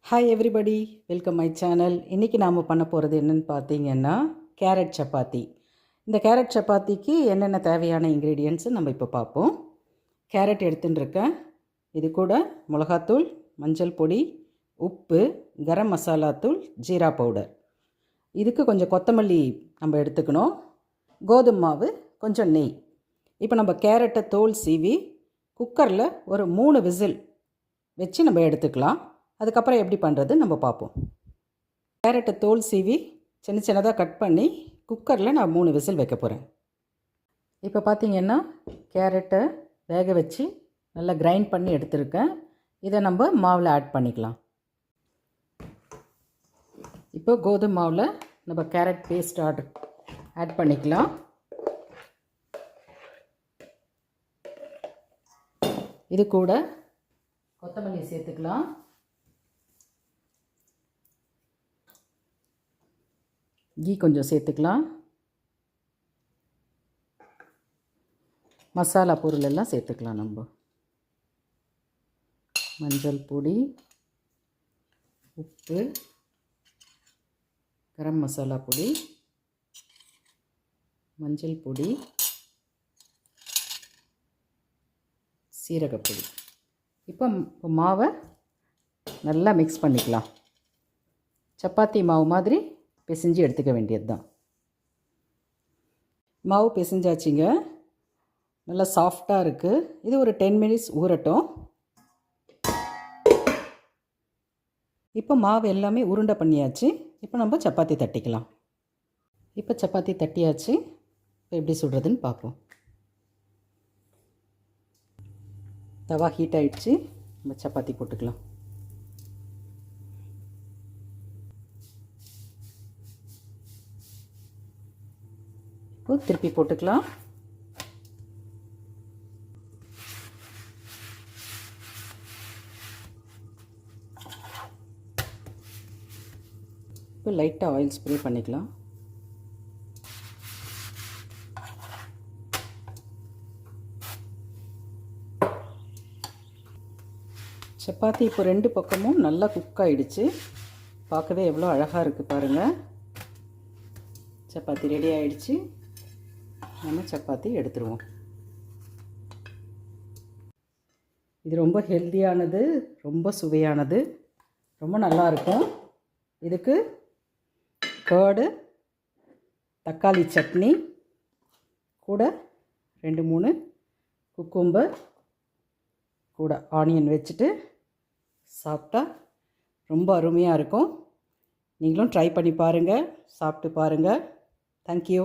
Hi everybody, welcome my channel. இன்றைக்கி நாம் பண்ண போகிறது என்னென்னு பார்த்தீங்கன்னா கேரட் சப்பாத்தி. இந்த கேரட் சப்பாத்திக்கு என்னென்ன தேவையான இன்க்ரீடியன்ட்ஸு நம்ம இப்போ பார்ப்போம். கேரட் எடுத்துட்டுருக்கேன். இது கூட மிளகாத்தூள், மஞ்சள் பொடி, உப்பு, கரம் மசாலா தூள், ஜீரா பவுடர். இதுக்கு கொஞ்சம் கொத்தமல்லி நம்ம எடுத்துக்கணும். கோதுமை மாவு, கொஞ்சம் நெய். இப்போ நம்ம கேரட்டை தோல் சீவி குக்கரில் ஒரு 3 விசில் வச்சு நம்ம எடுத்துக்கலாம். அதுக்கப்புறம் எப்படி பண்ணுறது நம்ம பார்ப்போம். கேரட்டை தோல் சீவி சின்ன சின்னதாக கட் பண்ணி குக்கரில் நான் 3 விசில் வைக்க போகிறேன். இப்போ பார்த்திங்கன்னா கேரட்டை வேக வச்சு நல்லா கிரைண்ட் பண்ணி எடுத்துருக்கேன். இதை நம்ம மாவில் ஆட் பண்ணிக்கலாம். இப்போ கோதுமை மாவில் நம்ம கேரட் பேஸ்ட் ஆட் பண்ணிக்கலாம். இது கூட கொத்தமல்லி சேர்த்துக்கலாம். கீ கொஞ்சம் சேர்த்துக்கலாம். மசாலா பொருள் எல்லாம் சேர்த்துக்கலாம். நம்ம மஞ்சள் பொடி, உப்பு, கரம் மசாலா பொடி, மஞ்சள் பொடி, சீரகப்பொடி. இப்போ மாவை நல்லா மிக்ஸ் பண்ணிக்கலாம். சப்பாத்தி மாவு மாதிரி பிசைஞ்சு எடுத்துக்க வேண்டியது தான். மாவு பிசைஞ்சாச்சிங்க, நல்லா சாஃப்டாக இருக்குது. இது ஒரு 10 மினிட்ஸ் ஊறட்டும். இப்போ மாவு எல்லாமே உருண்டை பண்ணியாச்சு. இப்போ நம்ம சப்பாத்தி தட்டிக்கலாம். இப்போ சப்பாத்தி தட்டியாச்சு. இப்போ எப்படி சுடுறதுன்னு பார்ப்போம். தவா ஹீட் ஆகிடுச்சு. நம்ம சப்பாத்தி போட்டுக்கலாம். இப்போ திருப்பி போட்டுக்கலாம். இப்போ லைட்டாக ஆயில் ஸ்ப்ரே பண்ணிக்கலாம். சப்பாத்தி இப்போ 2 பக்கமும் நல்லா குக் ஆகிடுச்சு. பார்க்கவே எவ்வளோ அழகாக இருக்குது பாருங்கள். சப்பாத்தி ரெடி ஆகிடுச்சு. நம்ம சப்பாத்தி எடுத்துருவோம். இது ரொம்ப ஹெல்த்தியானது, ரொம்ப சுவையானது, ரொம்ப நல்லாயிருக்கும். இதுக்கு கர்டு, தக்காளி சட்னி, கூட 2-3 குக்கும்பர், கூட ஆனியன் வச்சுட்டு சாப்பிட்டா ரொம்ப அருமையாக இருக்கும். நீங்களும் ட்ரை பண்ணி பாருங்கள், சாப்பிட்டு பாருங்கள். தேங்க்யூ.